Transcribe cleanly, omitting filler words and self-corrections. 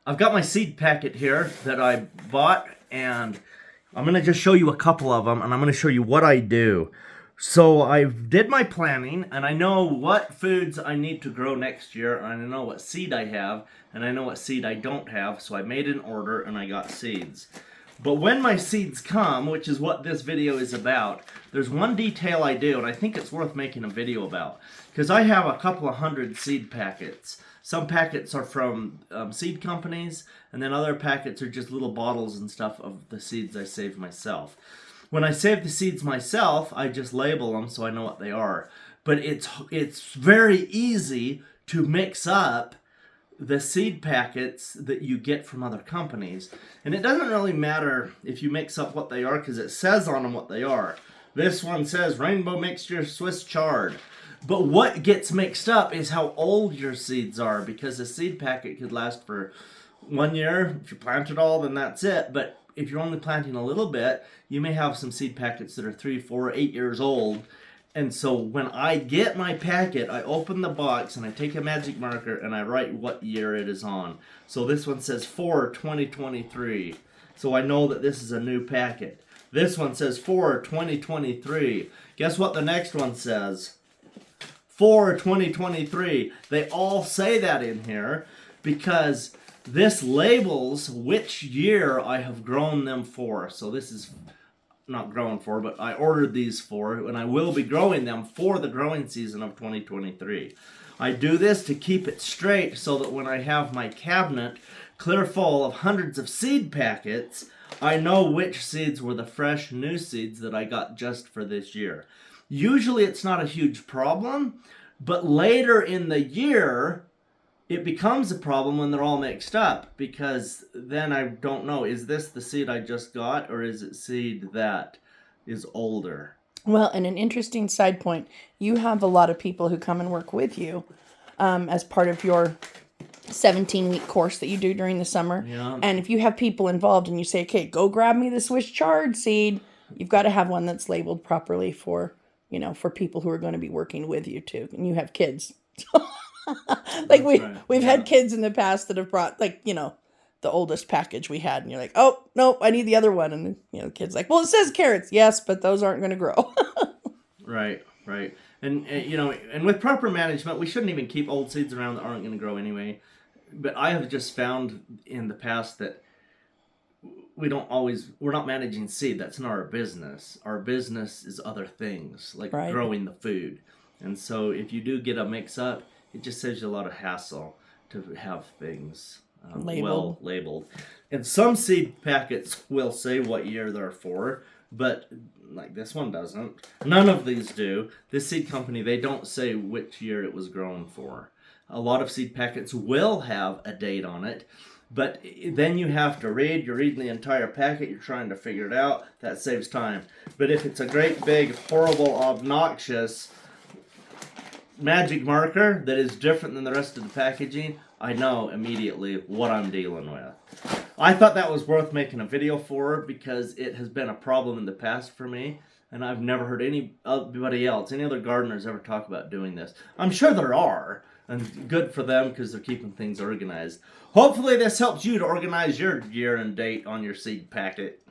I've got my seed packet here that I bought, and I'm going to just show you a couple of them, and I'm going to show you what I do. So I did my planning, and I know what foods I need to grow next year, and I know what seed I have, and I know what seed I don't have, so I made an order and I got seeds. But when my seeds come, which is what this video is about, there's one detail I do, and I think it's worth making a video about. Because I have a couple of hundred seed packets. Some packets are from seed companies, and then other packets are just little bottles and stuff of the seeds I saved myself. When I save the seeds myself, I just label them so I know what they are. But it's very easy to mix up the seed packets that you get from other companies. And it doesn't really matter if you mix up what they are, because it says on them what they are. This one says Rainbow Mixture Swiss Chard. But what gets mixed up is how old your seeds are, because a seed packet could last for 1 year. If you plant it all, then that's it. But if you're only planting a little bit, you may have some seed packets that are 3, 4, 8 years old. And so when I get my packet, I open the box and I take a magic marker and I write what year it is on. So this one says 4/2023. So I know that this is a new packet. This one says 4/2023. Guess what the next one says? 4/2023. They all say that in here because this labels which year I have grown them for. So this is not grown for, but I ordered these for, and I will be growing them for the growing season of 2023. I do this to keep it straight so that when I have my cabinet clear full of hundreds of seed packets, I know which seeds were the fresh new seeds that I got just for this year. Usually it's not a huge problem, but later in the year, it becomes a problem when they're all mixed up, because then I don't know, is this the seed I just got, or is it seed that is older? Well, and an interesting side point, you have a lot of people who come and work with you as part of your 17-week course that you do during the summer. Yeah. And if you have people involved and you say, okay, go grab me the Swiss chard seed, you've got to have one that's labeled properly for, for people who are going to be working with you too. And you have kids. Like we've had kids in the past that have brought the oldest package we had, and you're like, oh no, I need the other one, and the kid's like, well, it says carrots, yes, but those aren't going to grow. Right. And with proper management, we shouldn't even keep old seeds around that aren't going to grow anyway. But I have just found in the past that we're not managing seed. That's not our business. Our business is other things, like growing the food. And so if you do get a mix up, it just saves you a lot of hassle to have things well labeled. And some seed packets will say what year they're for, but like this one doesn't. None of these do. This seed company, they don't say which year it was grown for. A lot of seed packets will have a date on it, but then you have to read. You're reading the entire packet. You're trying to figure it out. That saves time. But if it's a great, big, horrible, obnoxious magic marker that is different than the rest of the packaging, I know immediately what I'm dealing with. I thought that was worth making a video for because it has been a problem in the past for me, and I've never heard any other gardeners ever talk about doing this. I'm sure there are, and good for them because they're keeping things organized. Hopefully this helps you to organize your year and date on your seed packet.